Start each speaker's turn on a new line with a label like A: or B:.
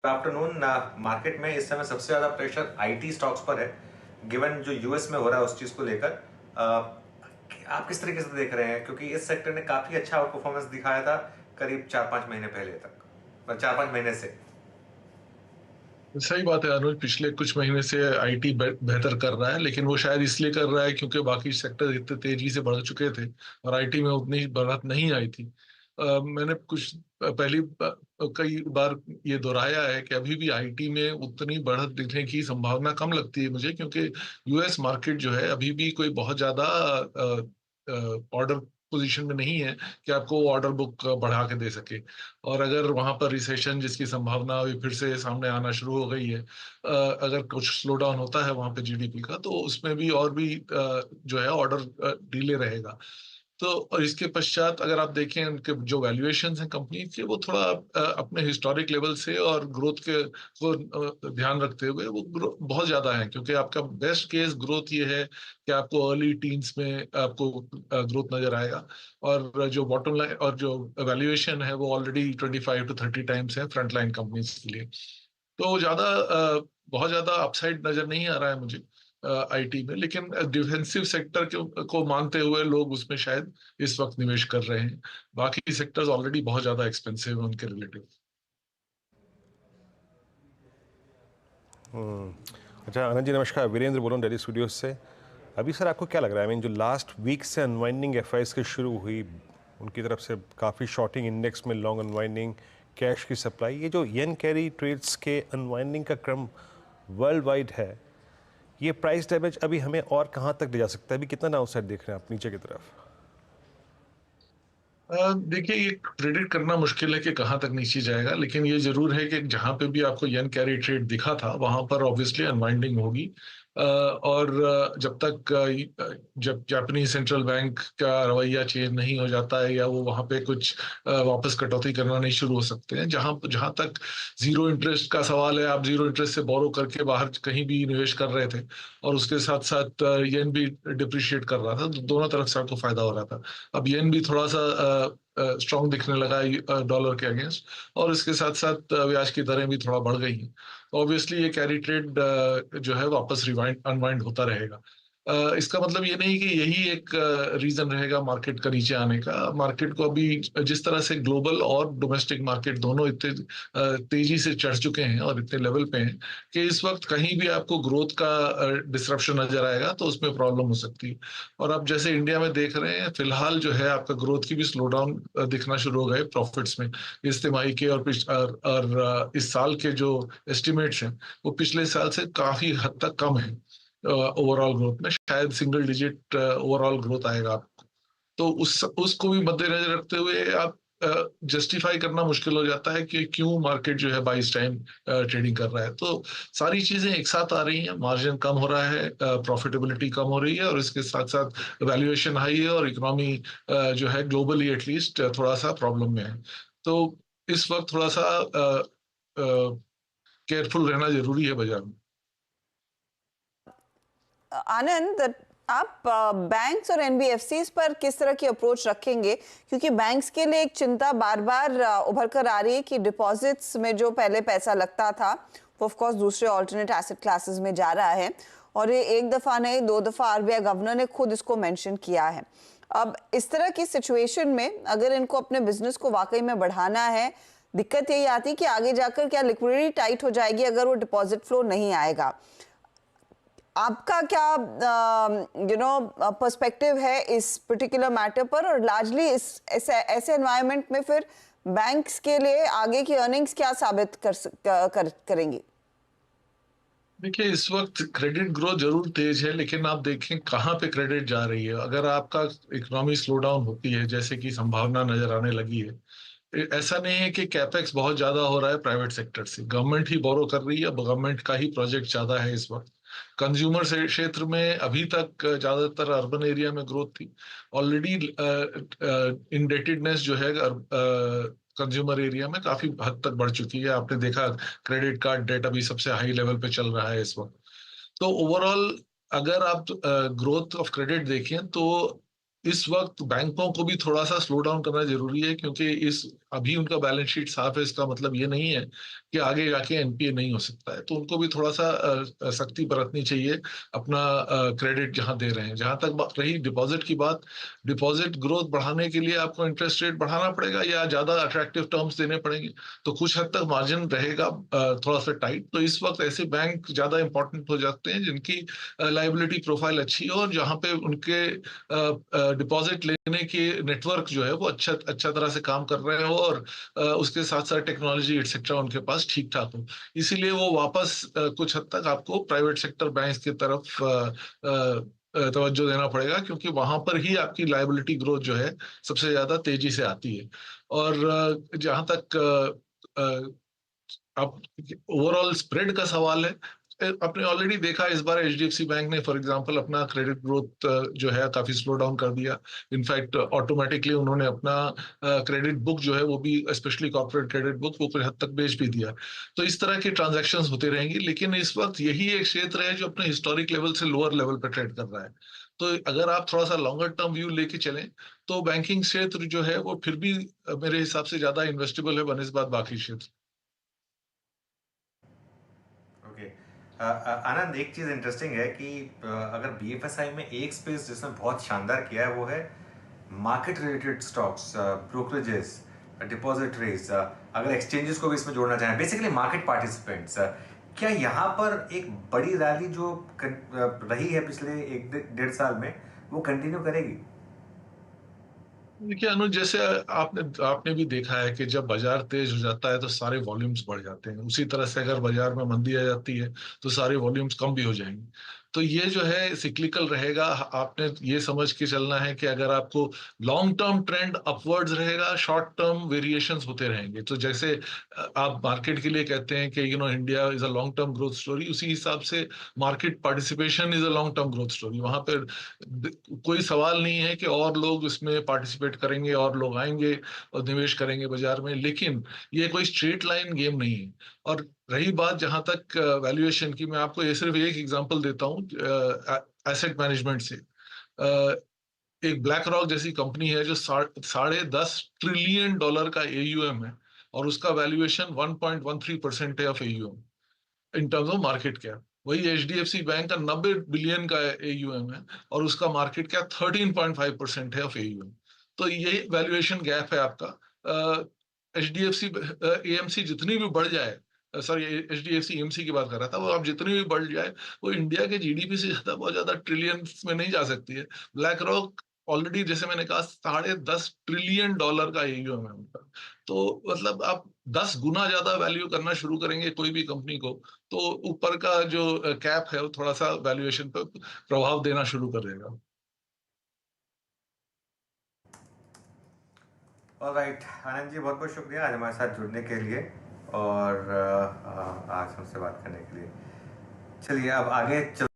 A: Afternoon. Market में इस समय सबसे ज्यादा प्रेशर आईटी स्टॉक्स पर है, गिवन जो यूएस में हो रहा है उस चीज को लेकर। आप किस तरीके से देख रहे हैं, क्योंकि इस सेक्टर ने काफी अच्छा परफॉर्मेंस दिखाया था करीब 4-5 महीने पहले तक, 4-5 महीने से।
B: सही बात है अनुज। पिछले कुछ महीने से आईटी बेहतर कर रहा है, लेकिन वो शायद इसलिए कर रहा है क्योंकि बाकी सेक्टर इतने तेजी से बढ़ चुके थे और आईटी में उतनी बढ़त नहीं आई थी। मैंने कुछ पहली कई बार ये दोहराया है कि अभी भी आईटी में उतनी बढ़त दिखने की संभावना कम लगती है मुझे, क्योंकि यूएस मार्केट जो है अभी भी कोई बहुत ज्यादा ऑर्डर पोजीशन में नहीं है कि आपको ऑर्डर बुक बढ़ा के दे सके। और अगर वहां पर रिसेशन जिसकी संभावना अभी फिर से सामने आना शुरू हो गई है, अगर कुछ स्लो डाउन होता है वहां पे जीडीपी का, तो उसमें भी और भी जो है ऑर्डर डिले रहेगा। तो और इसके पश्चात अगर आप देखें उनके जो वैल्यूएशन हैं कंपनी के, वो थोड़ा अपने हिस्टोरिक लेवल से और ग्रोथ के को ध्यान रखते हुए वो बहुत ज्यादा है, क्योंकि आपका बेस्ट केस ग्रोथ ये है कि आपको अर्ली टीन्स में आपको ग्रोथ नजर आएगा। और जो बॉटम लाइन और जो वैल्यूएशन है वो ऑलरेडी 25 to 30 टाइम्स है फ्रंट लाइन कंपनीज के लिए। तो बहुत ज्यादा अपसाइड नजर नहीं आ रहा है मुझे आईटी में, लेकिन डिफेंसिव सेक्टर को मानते हुए लोग उसमें शायद इस वक्त निवेश कर रहे हैं। बाकी सेक्टर्स ऑलरेडी बहुत ज्यादा एक्सपेंसिव हैं उनके रिलेटिव।
C: अच्छा आनंद जी, नमस्कार। वीरेंद्र बोल रहा हूँ दिल्ली स्टूडियोज से। अभी सर आपको क्या लग रहा है, जो लास्ट वीक से अनवाइंडिंग एफआईएस की शुरू हुई, उनकी तरफ से काफ़ी शॉर्टिंग इंडेक्स में लॉन्ग अनवाइंडिंग, कैश की सप्लाई, ये जो येन कैरी ट्रेड्स के अनवाइंडिंग का क्रम वर्ल्ड वाइड है, ये प्राइस डैमेज अभी हमें और कहाँ तक ले जा सकता है? अभी कितना डाउनसाइड देख रहे हैं आप नीचे की तरफ?
B: देखिए, ये प्रिडिक्ट करना मुश्किल है कि कहाँ तक नीचे जाएगा, लेकिन ये जरूर है कि जहां पे भी आपको येन कैरी ट्रेड दिखा था वहां पर ऑब्वियसली अनवाइंडिंग होगी। और जब तक जब जापानीज सेंट्रल बैंक का रवैया चेंज नहीं हो जाता है या वो वहां पे कुछ वापस कटौती करना नहीं शुरू हो सकते हैं, जहां जहां तक जीरो इंटरेस्ट का सवाल है, आप जीरो इंटरेस्ट से बोरो करके बाहर कहीं भी निवेश कर रहे थे और उसके साथ साथ येन भी डिप्रिशिएट कर रहा था, तो दोनों तरफ से आपको फायदा हो रहा था। अब येन भी थोड़ा सा स्ट्रांग दिखने लगा है डॉलर के अगेंस्ट, और इसके साथ साथ ब्याज की दरें भी थोड़ा बढ़ गई हैं। ऑब्वियसली ये कैरी ट्रेड जो है वापस रिवाइंड अनवाइंड होता रहेगा। इसका मतलब ये नहीं कि यही एक रीजन रहेगा मार्केट का नीचे आने का। मार्केट को अभी जिस तरह से ग्लोबल और डोमेस्टिक मार्केट दोनों इतने तेजी से चढ़ चुके हैं और इतने लेवल पे हैं कि इस वक्त कहीं भी आपको ग्रोथ का डिसरप्शन नजर आएगा तो उसमें प्रॉब्लम हो सकती है। और अब जैसे इंडिया में देख रहे हैं फिलहाल जो है आपका ग्रोथ की भी स्लो डाउन दिखना शुरू हो गए प्रॉफिट्स में। इस तिमाही के और इस साल के जो एस्टिमेट्स हैं वो पिछले साल से काफी हद तक कम है। ओवरऑल ग्रोथ में शायद सिंगल डिजिट ओवरऑल ग्रोथ आएगा आपको। तो उसको भी मद्देनजर रखते हुए आप जस्टिफाई करना मुश्किल हो जाता है कि क्यों मार्केट जो है बाइस टाइम ट्रेडिंग कर रहा है। तो सारी चीजें एक साथ आ रही हैं, मार्जिन कम हो रहा है, प्रॉफिटेबिलिटी कम हो रही है, और इसके साथ साथ वैल्यूएशन हाई है, और इकोनॉमी जो है ग्लोबली एटलीस्ट थोड़ा सा प्रॉब्लम में है। तो इस वक्त थोड़ा सा केयरफुल रहना जरूरी है बाजार में।
D: आनंद, आप बैंक्स और एनबीएफसीज पर किस तरह की अप्रोच रखेंगे? क्योंकि बैंक्स के लिए एक चिंता बार बार उभर कर आ रही है कि डिपॉजिट्स में जो पहले पैसा लगता था वो ऑफ कोर्स दूसरे ऑल्टरनेट एसेट क्लासेस में जा रहा है, और ये एक दफा नहीं दो दफा आरबीआई गवर्नर ने खुद इसको मेंशन किया है। अब इस तरह की सिचुएशन में अगर इनको अपने बिजनेस को वाकई में बढ़ाना है, दिक्कत यही आती है कि आगे जाकर क्या लिक्विडिटी टाइट हो जाएगी अगर वो डिपॉजिट फ्लो नहीं आएगा। आपका क्या पर्सपेक्टिव है इस पर्टिकुलर मैटर पर, और लार्जली इस ऐसे एनवायरनमेंट में फिर बैंक्स के लिए आगे की अर्निंग्स क्या साबित करेंगी?
B: देखिए, इस वक्त क्रेडिट ग्रोथ जरूर तेज है, लेकिन आप देखें कहाँ पे क्रेडिट जा रही है। अगर आपका इकोनॉमी स्लो डाउन होती है जैसे कि संभावना नजर आने लगी है, ऐसा नहीं है कि कैपेक्स बहुत ज्यादा हो रहा है प्राइवेट सेक्टर से, गवर्नमेंट ही बोरो कर रही है, गवर्नमेंट का ही प्रोजेक्ट ज्यादा है इस वक्त। कंज्यूमर से क्षेत्र में अभी तक ज्यादातर अर्बन एरिया में ग्रोथ थी। ऑलरेडी इंडेटेडनेस जो है कंज्यूमर एरिया में काफी हद तक बढ़ चुकी है। आपने देखा क्रेडिट कार्ड डेट अभी सबसे हाई लेवल पे चल रहा है इस वक्त। तो ओवरऑल अगर आप ग्रोथ ऑफ क्रेडिट देखें तो इस वक्त बैंकों को भी थोड़ा सा स्लो डाउन करना जरूरी है, क्योंकि इस अभी उनका बैलेंस शीट साफ है इसका मतलब ये नहीं है कि आगे जाके एनपीए नहीं हो सकता है। तो उनको भी थोड़ा सा सख्ती बरतनी चाहिए अपना क्रेडिट जहां दे रहे हैं। जहां तक रही डिपॉजिट की बात, डिपॉजिट ग्रोथ बढ़ाने के लिए आपको इंटरेस्ट रेट बढ़ाना पड़ेगा या ज्यादा अट्रैक्टिव टर्म्स देने पड़ेंगे, तो कुछ हद तक मार्जिन रहेगा थोड़ा सा टाइट। तो इस वक्त ऐसे बैंक ज्यादा इंपॉर्टेंट हो जाते हैं जिनकी लाइबिलिटी प्रोफाइल अच्छी हो और जहां पे उनके डिपॉजिट लेने की नेटवर्क जो है वो अच्छा तरह से काम कर रहे हो और उसके साथ साथ टेक्नोलॉजी एक्सेट्रा उनके पास ठीक ठाक हो। इसीलिए वो वापस कुछ हद तक आपको प्राइवेट सेक्टर बैंक्स की तरफ तवज्जो देना पड़ेगा, क्योंकि वहां पर ही आपकी लायबिलिटी ग्रोथ जो है सबसे ज्यादा तेजी से आती है। और जहां तक आप ओवरऑल स्प्रेड का सवाल है, आपने ऑलरेडी देखा इस बार एचडीएफसी बैंक ने फॉर एग्जांपल अपना क्रेडिट ग्रोथ जो है काफी स्लो डाउन कर दिया। इनफैक्ट ऑटोमेटिकली उन्होंने अपना क्रेडिट बुक जो है वो भी, स्पेशली कॉर्पोरेट क्रेडिट बुक, वो कुछ हद तक बेच भी दिया। तो इस तरह की ट्रांजैक्शंस होते रहेंगी, लेकिन इस वक्त यही एक क्षेत्र है जो अपने हिस्टोरिक लेवल से लोअर लेवल पर ट्रेड कर रहा है। तो अगर आप थोड़ा सा लॉन्गर टर्म व्यू लेके चलें तो बैंकिंग क्षेत्र जो है वो फिर भी मेरे हिसाब से ज्यादा इन्वेस्टेबल है बनिस्बत बाकी क्षेत्र।
A: ओके। आनंद, एक चीज इंटरेस्टिंग है कि अगर बीएफएसआई में एक स्पेस जिसने बहुत शानदार किया है वो है market related stocks, brokerages, depositories, अगर एक्सचेंजेस को भी इसमें जोड़ना चाहें, बेसिकली मार्केट पार्टिसिपेंट्स। क्या यहाँ पर एक बड़ी रैली जो रही है पिछले 1-1.5 साल में वो कंटिन्यू करेगी?
B: देखिए अनुज, जैसे आपने आपने भी देखा है कि जब बाजार तेज हो जाता है तो सारे वॉल्यूम्स बढ़ जाते हैं, उसी तरह से अगर बाजार में मंदी आ जाती है तो सारे वॉल्यूम्स कम भी हो जाएंगे। तो ये जो है सिक्लिकल रहेगा। आपने ये समझ के चलना है कि अगर आपको लॉन्ग टर्म ट्रेंड अपवर्ड्स रहेगा, शॉर्ट टर्म वेरिएशंस होते रहेंगे। तो जैसे आप मार्केट के लिए कहते हैं कि India is a long term growth story, उसी हिसाब से market participation is a long term growth story. वहां पर कोई सवाल नहीं है कि और लोग इसमें पार्टिसिपेट करेंगे और लोग आएंगे और निवेश करेंगे बाजार में, लेकिन ये कोई स्ट्रेट लाइन गेम नहीं है। और रही बात जहां तक वैल्यूएशन की, मैं आपको ये सिर्फ एक एग्जांपल देता हूँ एसेट मैनेजमेंट से। एक ब्लैक रॉक जैसी कंपनी है जो $10.5 ट्रिलियन का एयूएम है और उसका वैल्यूएशन 1.13% है of AUM in terms of market cap. वही एचडीएफसी बैंक का 90 बिलियन का एयूएम है और उसका मार्केट कैप 13.5% है ऑफ एयूएम। तो ये वैल्यूएशन गैप है आपका। एचडीएफसी एएमसी जितनी भी बढ़ जाए, सॉरी एचडीएफसी एएमसी की बात कर रहा था, वो आप जितनी भी बढ़ जाए वो इंडिया के जीडीपी से ज्यादा बहुत ज्यादा ट्रिलियंस में नहीं जा सकती है। ब्लैक रॉक ऑलरेडी, जैसे मैंने कहा, $10.5 ट्रिलियन का एयूएम है उनका। तो मतलब आप 10 गुना ज्यादा वैल्यू करना शुरू करेंगे कोई भी कंपनी को, तो ऊपर का जो कैप है वो थोड़ा सा वैल्यूएशन पर प्रभाव देना शुरू कर देगा।
A: ऑलराइट आनंद जी, बहुत बहुत शुक्रिया आज हमारे साथ जुड़ने के लिए और आज हमसे बात करने के लिए। चलिए अब आगे